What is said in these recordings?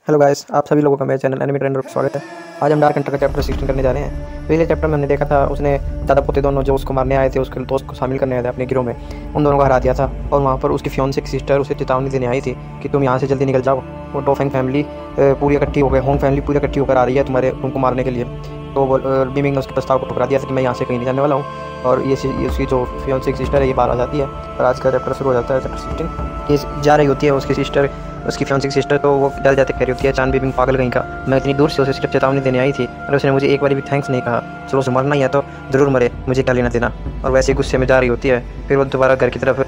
Hello guys, आप सभी लोगों का मेरे चैनल एनिमी ट्रेंडर पर स्वागत है। आज हम डार्क हंटर का चैप्टर 16 करने जा रहे हैं। पहले चैप्टर में हमने देखा था उसने दादा पोते दोनों जो उसको मारने आए थे, उसके दोस्त को शामिल करने आए थे अपने गिरोह में, उन दोनों को हरा दिया था। और वहाँ पर उसकी फियोंसे की सिस्टर उसे चेतावनी देने आई थी कि तुम यहाँ से जल्दी निकल जाओ। वो डोफेंग फैमिली पूरी इकट्ठी हो गई, होंग फैमिली पूरी इकट्ठी होकर आ रही है तुमको मारने के लिए। तो बीमिंग ने उसके प्रस्ताव को ठुकरा दिया था कि मैं यहाँ से कहीं नहीं जाने वाला हूँ। और ये उसकी जो फियोंसे की सिस्टर है ये बाहर आ जाती है और आज का चैप्टर शुरू हो जाता है। चैप्टर 16 ये जा रही होती है उसकी सिस्टर, उसकी फियोंसे की सिस्टर, तो वो जाते जाते कह रही होती है, चांद बीबिंग पागल कहीं का, मैं इतनी दूर से उसे सिर्फ चेतावनी देने आई थी और उसने मुझे एक बार भी थैंक्स नहीं कहा। चलो उसे मरना ही है तो ज़रूर मरे, मुझे क्या लेना देना। और वैसे ही गुस्से में जा रही होती है। फिर वो दोबारा घर की तरफ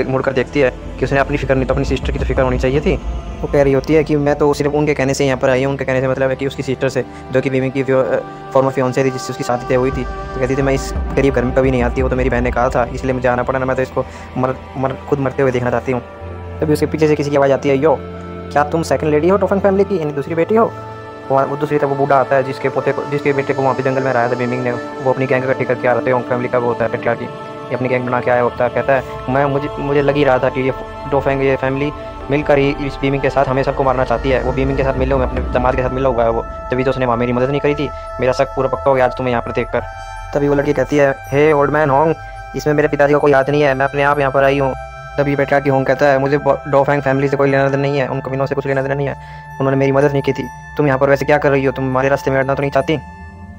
मुड़कर देखती है कि उसने अपनी फिक्र नहीं तो अपनी सिस्टर की तो फिक्र होनी चाहिए थी। वो कह रही होती है कि मैं तो सिर्फ उनके कहने से यहाँ पर आई हूँ। उनके कहने से मतलब है कि उसकी सिस्टर से, जो कि बीमिंग की फॉर्मर फियोंसे थी जिससे उसकी शादी तय हुई थी, तो कहती थी मैं इस गरीब घर में कभी नहीं आती, वो तो मेरी बहन ने कहा था इसलिए मुझे आना पड़ा ना, मैं तो इसको खुद मरते हुए देखना चाहती हूँ। तभी उसके पीछे से किसी की आवाज़ आती है, यो क्या तुम सेकंड लेडी हो डोफेंग फैमिली की, यानी दूसरी बेटी हो। वो दूसरी तरफ वो बूढ़ा आता है जिसके बेटे को वहाँ पे जंगल में हराया था बीमिंग ने। वो अपनी गैंग इकट्ठी करके आ रहे थे, होंग फैमिली का वो होता है पेट्रियार्की, ये अपनी गैंग बना के आया होता है। कहता है मुझे लग ही रहा था कि ये डोफेंग ये फैमिली मिलकर ही इस बीमिंग के साथ हमें सबको मारना चाहती है। वो बीमिंग के साथ मिले हुए, अपने दामाद के साथ मिला हुआ है वो, तभी तो उसने वहाँ मेरी मदद नहीं करी थी। मेरा शक पूरा पक्का हो गया आज तुम्हें यहाँ पर देख कर। तभी वो लड़की कहती है, हे ओल्ड मैन होंग, इसमें मेरे पिताजी का कोई हाथ नहीं है, मैं अपने आप यहाँ पर आई हूँ। तभी पेट्रियार्की होंग कहता है, मुझे डोफेंग फैमिली से कोई लेना देना नहीं है, उन कमीनों से कुछ लेना देना नहीं है, उन्होंने मेरी मदद नहीं की थी। तुम यहाँ पर वैसे क्या कर रही हो, तुम हमारे रास्ते में अड़ना तो नहीं चाहती,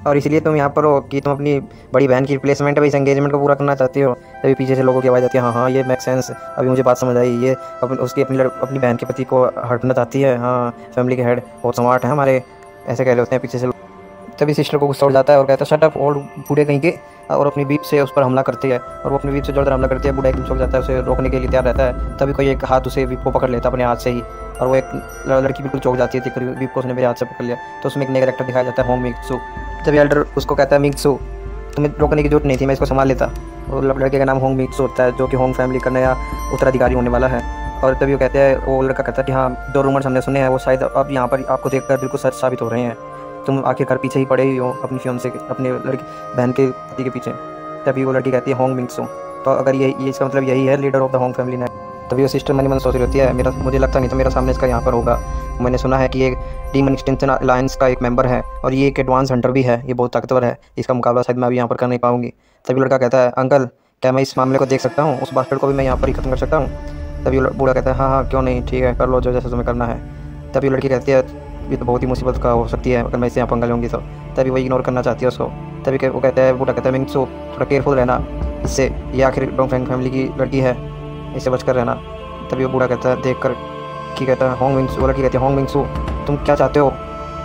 और इसलिए तुम यहाँ पर हो कि तुम अपनी बड़ी बहन की रिप्लेसमेंट है, इस एंगेजमेंट को पूरा करना चाहती हो। तभी पीछे से लोगों की आवाज़ आती है, हाँ हाँ ये मेक सेंस, अभी मुझे बात समझ आई, ये अपनी बहन के पति को हटना चाहती है। हाँ फैमिली के हेड बहुत स्मार्ट है हमारे, ऐसे कह रहे होते हैं पीछे से। तभी सिस्टर को गुस्सा उड़ जाता है और कहता है, शट अप ओल्ड बूढ़े कहीं के, और अपनी बीप से उस पर हमला करती है। और वो अपनी बीप से जोरदार हमला करती है। बूढ़ा एकदम चौंक जाता है, उसे रोकने के लिए तैयार रहता है। तभी कोई एक हाथ उसे बीप को पकड़ लेता है अपने हाथ से ही, और वो एक लड़की बिल्कुल चौंक जाती है, बीप को उसने मेरे हाथ से पकड़ लिया। तो उसमें एक नया कैरेक्टर दिखाया जाता है, होंग मिंगसू। जब एल्डर उसको कहता है, मिंगसू तुम्हें रोकने की जरूरत नहीं थी, मैं इसको संभाल लेता। और लड़के का नाम होंग मिंगसू होता है, जो कि होंग फैमिली का नया उत्तराधिकारी होने वाला है। और तभी वो कहते हैं, वो लड़का कहता है कि हाँ जो रूमर्स हमने सुने हैं वो शायद अब यहाँ पर आपको देखकर बिल्कुल सच साबित हो रहे हैं, तुम आखिरकार पीछे ही पड़े ही हो अपनी फियोंसे के, अपने लड़की बहन के पति के पीछे। तभी वो लड़की कहती है, होंग मिंगसू, तो अगर ये इसका मतलब यही है leader of the Hong family ने। तभी वो सिस्टर मन सोच रही होती है, मुझे लगता नहीं तो मेरा सामने इसका यहाँ पर होगा। मैंने सुना है कि ये डीमन एक्सटेंशन अलायंस का एक मेंबर है और ये एक एडवांस हंटर भी है, ये बहुत ताकतवर है, इसका मुकाबला शायद मैं अभी यहाँ पर कर नहीं पाऊंगी। तभी लड़का कहता है, अंकल क्या मैं इस मामले को देख सकता हूँ, उस बास्टर्ड को भी मैं यहाँ पर ही खत्म कर सकता हूँ। तभी बूढ़ा कहता है, हाँ हाँ क्यों नहीं, ठीक है कर लो जो जैसे तुम्हें करना है। तभी लड़की कहती है, ये तो बहुत ही मुसीबत का हो सकती है अगर मैं इससे यहाँ पंगा लूँगी तो। तभी वो इग्नोर करना चाहती है उसको। तभी वो कहता है, बूढ़ा कहता है, मिंगसू थोड़ा केयरफुल रहना इससे, ये आखिर डोफेंग फैमिली की लड़की है, इससे बचकर रहना। तभी वो बूढ़ा कहता है, देख कर कि कहता है, होंग मिंगसू, वो लड़की कहती है, होंग मिंगसू तुम क्या चाहते हो।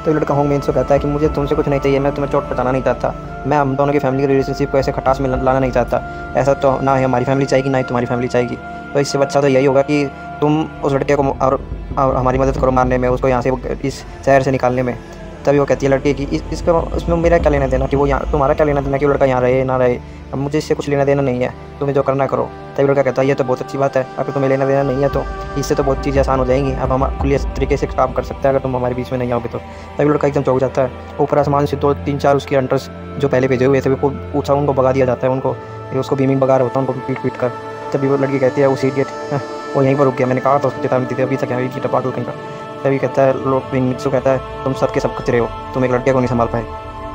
तो लड़का होंग मिंगसू कहता है कि मुझे तुमसे कुछ नहीं चाहिए, मैं तुम्हें चोट पहुंचाना नहीं चाहता, मैं हम दोनों की फैमिली के रिलेशनशिप को ऐसे खटास में लाना नहीं चाहता। ऐसा तो ना ही हमारी फैमिली चाहेगी ना ही तुम्हारी फैमिली चाहेगी। तो इससे अच्छा तो यही होगा कि तुम उस लड़के को और हमारी मदद करो मारने में, उसको यहाँ से इस शहर से निकालने में। तभी वो कहती है लड़की कि इसमें मेरा क्या लेना देना कि वो यहाँ, तुम्हारा क्या लेना देना कि वो लड़का यहाँ रहे ना रहे, अब मुझे इससे कुछ लेना देना नहीं है, तुम्हें जो करना करो। तभी लड़का कहता है, ये तो बहुत अच्छी बात है, अगर तुम्हें लेना देना नहीं है तो इससे तो बहुत चीज़ें आसान हो जाएंगी, अब हम खुले तरीके से काम कर सकते हैं अगर तुम हमारे बीच में नहीं आओगे तो। तभी लड़का एकदम चौंक जाता है। ऊपर आसमान से 2-3-4 उसके हंटर्स जो पहले भेजे हुए थे वो पूछा, उनको भगा दिया जाता है, उसको बीमिंग भगा रहा होता है उनको पीट कर। तभी वो लड़की कहती है, उस इडियट वो यहीं पर रुक गया, मैंने कहा था उसको चेतावनी दी थी, अभी तक यहाँ की टपाटल कहीं का। तभी कहता है, लोग मिंगसू कहता है, तुम सब के सब कचरे हो, तुम एक लड़के को नहीं संभाल पाए।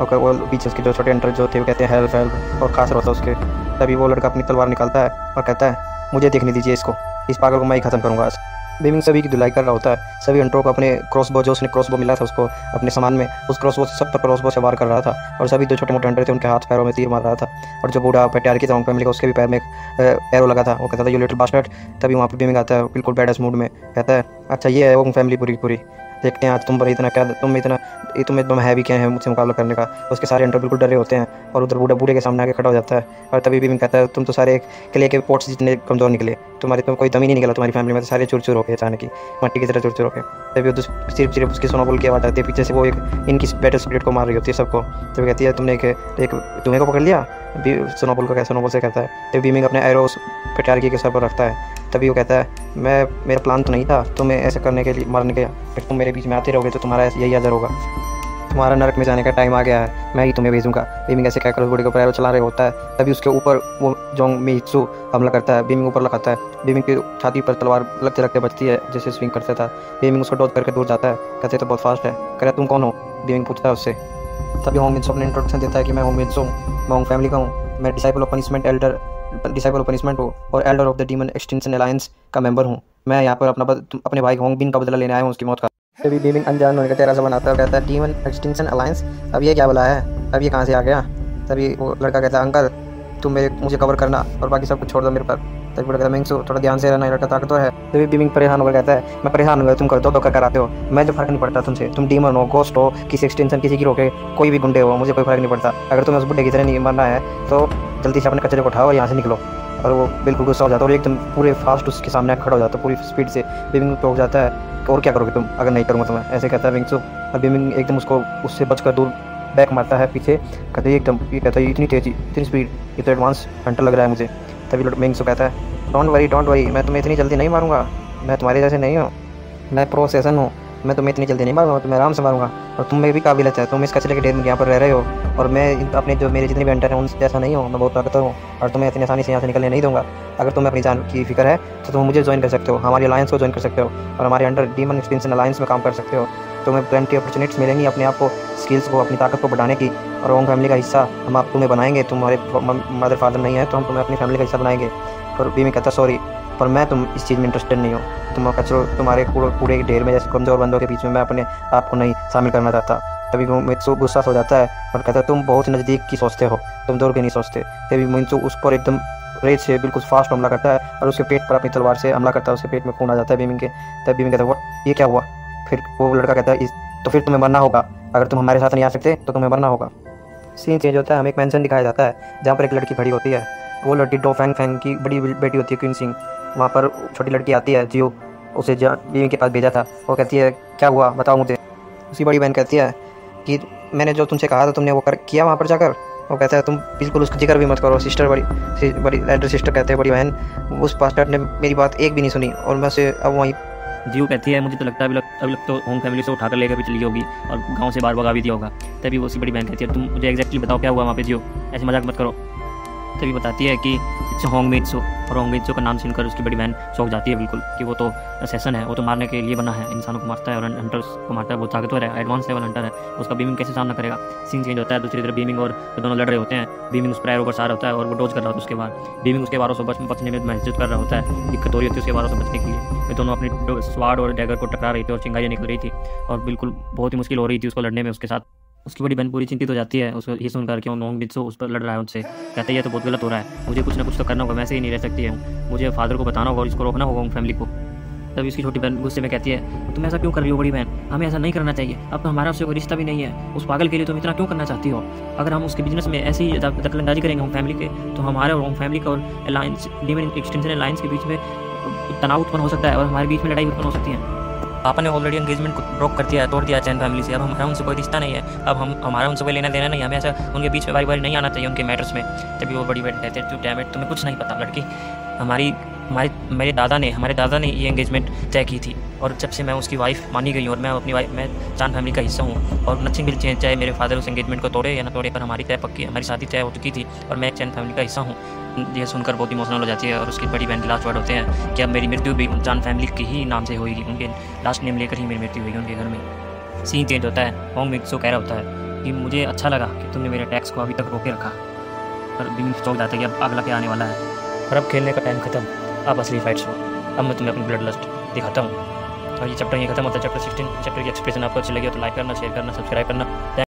और वो बीच उसके जो छोटे हंटर जो थे वो कहते हैं, हेल्प हेल्प, और खास रहता है उसके। तभी वो लड़का अपनी तलवार निकालता है और कहता है, मुझे देखने दीजिए इसको, इस पागल को मैं ही खत्म करूँगा आज। बीमिंग सभी की धुलाई कर रहा होता है, सभी हंटरों को अपने क्रॉसबो, जो उसने क्रॉसबो मिला था उसको अपने सामान में, उस क्रॉसबो सब पर क्रॉसबो से वार कर रहा था। और सभी जो छोटे मोटे हंटर थे उनके हाथ पैरों में तीर मार रहा था। और जो बूढ़ा पेट्रियार्की था फैमिली का, उसके भी पैर में एक एरो लगा था। वो कहता था, यू लिटिल बास्टर्ड। तभी वहाँ पर बीमिंग आता है बिल्कुल बैडस मूड में, कहता है, अच्छा ये है वो फैमिली पूरी, देखते हैं आज तुम पर इतना क्या, तुम्हें है भी क्या है मुझसे मुकाबला करने का। उसके सारे हंटर बिल्कुल डरे होते हैं और उधर बूढ़े के सामने आके खड़ा हो जाता है। और तभी भी कहता है, तुम तो सारे किले के पोर्ट्स जितने कमज़ोर निकले, तुम्हारे तो कोई दम ही नहीं निकला तुम्हारी फैमिली में, तो सारे चुर हो गए अचानक ही, मट्टी की तरह चुर हो गए। तभी वो सिर्फ उसकी सोनोबल की आवाज़ आती है पीछे से, वो एक इनकी बैटल स्पिरिट को मार रही होती है सबको। तभी कहती है, तुमने तुम्हें को पकड़ लिया, सोनोबल को सोनोबल से कहता है। तभी बीमिंग अपने एरो पेट्रियार्की के सर पर रखता है। तभी वो कहता है, मेरा प्लान तो नहीं था तुम्हें ऐसे करने के लिए, मारने के, फिर तुम मेरे बीच में आते रहोगे तो तुम्हारा यही असर होगा। तुम्हारा नरक में जाने का टाइम आ गया है, मैं ही तुम्हें भेजूंगा। बीमिंग ऐसे कहकर उस बूढ़े के ऊपर एरो चला रहे होता है, तभी उसके ऊपर वो जोंग मित्सु हमला करता है। बीमिंग ऊपर लगाता है, बीमिंग की छाती पर तलवार लगते लगते बचती है जैसे स्विंग करता था। बीमिंग उसको डॉज करके दूर जाता है, कहते तो बहुत फास्ट है। कह रहा तुम कौन हो, बीमिंग पूछता है उससे। तभी होंग मित्सु अपने इंट्रोडक्शन देता है कि मैं होंग मित्सु हूँ, मैं होंग फैमिली का हूँ, मैं डिसाइपल ऑफ पनिशमेंट हूँ और Elder of the demon extension alliance का मेंबर हूँ। मैं यहाँ पर अपने भाई होंग बिन का बदला लेने आया हूँ उसकी मौत का। तभी बीमिंग अनजान होने का चेहरा सा बनाता है, कहता है डीमन एक्सटेंशन अलायंस, अब ये क्या बुला है, अब ये कहाँ से आ गया। तभी वो लड़का कहता है अंकल तुम मुझे कवर करना और बाकी सब कुछ छोड़ दो मेरे पर। तभी बोला कहता है मिंगसू थोड़ा ध्यान से रहना, ये लड़का ताकतवर है। तभी बीमिंग परेशान होकर कहता है मैं परेशान हूँ, तुम कर दो कर आते हो, मैं जो फर्क नहीं पड़ता तुमसे, तुम डीमन हो, गोस्ट हो, किसी एक्सटेंशन किसी की रोके, कोई भी गुंडे हो, मुझे कोई फर्क नहीं पड़ता। अगर तुम्हें उस बुढ़े की तरह नहीं मरना है तो जल्दी से अपने कचरे को उठाओ और यहाँ से निकलो। और वो बिल्कुल गुस्सा हो जाता है और एकदम पूरे फास्ट उसके सामने खड़ा हो जाता है पूरी स्पीड से। बीमिंग टोक जाता है और क्या करोगे तुम अगर नहीं करूँगा तुम्हें, ऐसे कहता है मिंगसू। और बीमिंग एकदम उसको उससे बचकर दूर बैक मारता है पीछे, कहते हैं एकदम, ये कहता है इतनी तेजी इतनी स्पीड, ये तो एडवांस हंटर लग रहा है मुझे। तभी मिंगसू कहता है डोंट वरी मैं तुम्हें इतनी जल्दी नहीं मारूंगा, मैं तुम्हारे जैसे नहीं हूँ, मैं प्रो सेशन हूँ, मैं तुम्हें इतनी जल्दी नहीं मारूंगा, तुम्हें आराम से मारूंगा। और तुम में भी काबिलियत है, तुम इस कचरे के ढेर में यहाँ पर रह रहे हो और मैं अपने जो मेरे जितने भी हंटर हैं उनसे जैसा नहीं हूँ, मैं बहुत ताकतवर हूँ और तुम्हें इतनी आसानी से यहाँ से निकलने नहीं दूंगा। अगर तुम्हें अपनी जान की फिक्र है तो तुम मुझे ज्वाइन कर सकते हो, हमारी अलायंस को ज्वाइन कर सकते हो और हमारे अंडर डीमन एक्सटेंशन अलायंस में काम कर सकते हो। तुम्हें प्लेंटी अपॉर्चुनिटीज मिलेंगी अपने आप को, स्किल्स को, अपनी ताकत को बढ़ाने की, और होंग फैमिली का हिस्सा हम आप तुम्हें बनाएंगे। तुम्हारे मदर फादर नहीं है तो हम तुम्हें अपनी फैमिली का हिस्सा बनाएंगे। और बीमिंग कहता सॉरी पर मैं तुम इस चीज़ में इंटरेस्टेड नहीं हो, तुम कचरो तुम्हारे कूड़े के ढेर में जैसे कमज़ोर बंदों के बीच में मैं अपने आप को नहीं शामिल करना चाहता। तभी मित्सु गुस्सा हो जाता है और कहता है तुम बहुत नज़दीक की सोचते हो, तुम दूर के नहीं सोचते। तभी मित्सु उस पर एकदम रेत से बिल्कुल फास्ट हमला करता है और उसके पेट पर अपनी तलवार से हमला करता है, उसके पेट में खून आ जाता है बीमिंग के। तब बीमिंग कहता है व्हाट, ये क्या हुआ। फिर वो लड़का कहता है तो फिर तुम्हें मरना होगा, अगर तुम हमारे साथ नहीं आ सकते तो तुम्हें मरना होगा। सीन चेंज होता है, हमें एक मेंशन दिखाया जाता है जहाँ पर एक लड़की खड़ी होती है, वो लड़की डो फैंग की बड़ी बेटी होती है क्वीन सिंह। वहाँ पर छोटी लड़की आती है जियो, उसे बीमिंग के पास भेजा था। वो कहती है क्या हुआ बताओ मुझे। उसकी बड़ी बहन कहती है कि मैंने जो तुमसे कहा था तुमने वो किया वहाँ पर जाकर। वो कहता है तुम बिल्कुल उसका जिक्र भी मत करो। सिस्टर बड़ी एल्डर सिस्टर कहते हैं बड़ी बहन, उस पास्टर ने मेरी बात एक भी नहीं सुनी और मैं उसे अब वहीं। जीव कहती है मुझे तो लगता है अभी लग तो होंग फैमिली से उठाकर लेकर भी चली होगी और गांव से बाहर भगा भी दिया होगा। तभी वो उसकी बड़ी बहन कहती है तुम मुझे एग्जैक्टली बताओ क्या हुआ वहाँ पे जीव, ऐसे मजाक मत करो। तभी बताती है कि इट्स होंग मित्सु, और होंग मित्सु का नाम सुनकर उसकी बड़ी बहन चौंक जाती है बिल्कुल कि वो तो असेसन है, वो तो मारने के लिए बना है, इंसानों को मारता है और हंटर्स को मारता है, वो ताकतवर है, एडवांस लेवल हंटर है, उसका बीमिंग कैसे सामना करेगा। सीन चेंज होता है, दूसरी तरफ बीमिंग और दोनों लड़ रहे होते हैं। बीमिंग उस पर एरो बरसा रहा होता है और वो डोज कर रहा होता है। उसके बाद बीमिंग उसके वारों से बचने में महसूस कर रहा होता है, दिक्कत हो रही होती है उसके वारों से बचने के लिए। वे दोनों अपनी स्वाड और डैगर को टकरा रही थी और चिंगारियाँ निकल रही थी और बिल्कुल बहुत ही मुश्किल हो रही थी उसको लड़ने में उसके साथ। उसकी बड़ी बहन पूरी चिंतित हो जाती है उसको ये सुनकर कि होंग मित्सु उस पर लड़ रहा है उनसे। कहते हैं ये तो बहुत गलत हो रहा है, मुझे कुछ ना कुछ तो करना होगा, वैसे ही नहीं रह सकती है, मुझे फादर को बताना होगा और इसको रोकना होगा होंग फैमिली को। तभी उसकी छोटी बहन गुस्से में कहती है तुम ऐसा क्यों कर रही हो बड़ी बहन, हमें ऐसा नहीं करना चाहिए, अब तो हमारा उससे कोई रिश्ता भी नहीं है, उस पागल के लिए तुम इतना क्यों करना चाहती हो। अगर हम उसके बिजनेस में ऐसी दखलंदाजी करेंगे होंग फैमिली के तो हमारे और होंग फैमिली का और अलायंस डीमन एक्सटेंशन अलायंस के बीच में तनाव उत्पन्न हो सकता है और हमारे बीच में लड़ाई उत्पन्न हो सकती है। पापा ने ऑलरेडी एंगेजमेंट को ब्रोक कर दिया है, तोड़ दिया चैन फैमिली से, अब हमारा उनसे कोई रिश्ता नहीं है, अब हमारा उनसे कोई लेना देना नहीं, हमें ऐसा उनके बीच में बारी नहीं आना चाहिए उनके मैटर्स में। तभी वो बड़ी बहन कहते हैं तू डैम इट, तुम्हें कुछ नहीं पता लड़की, हमारे दादा ने ये एंगेजमेंट तय की थी और जब से मैं उसकी वाइफ मानी गई और मैं चांद फैमिली का हिस्सा हूँ और नथिंग विल चेंज, चाहे मेरे फादर उस एंगेजमेंट को तोड़े या ना तोड़े, पर हमारी शादी तय हो चुकी थी और मैं एक चांद फैमिली का हिस्सा हूँ। ये सुनकर बहुत इमोशनल हो जाती है और उसकी बड़ी बहन के लास्ट वर्ड होते हैं कि अब मेरी मृत्यु भी चांद फैमिली की ही नाम से होगी, उनके लास्ट नेम लेकर ही मेरी मृत्यु होगी उनके घर में। सीन चेंज होता है, होंग मित्सु कह रहा होता है कि मुझे अच्छा लगा कि तुमने मेरे टैक्स को अभी तक रोके रखा, पर बीमिंग चौंक जाता है कि अब अगला क्या आने वाला है और अब खेलने का टाइम खत्म, अब असली फाइट्स हो, अब मैं तुम्हें अपनी ब्लड लस्ट दिखाता हूँ। और ये चैप्टर ये खत्म होता है, चैप्टर 16। चैप्टर की एक्सप्रेशन आपको अच्छी लगी हो तो लाइक करना, शेयर करना, सब्सक्राइब करना।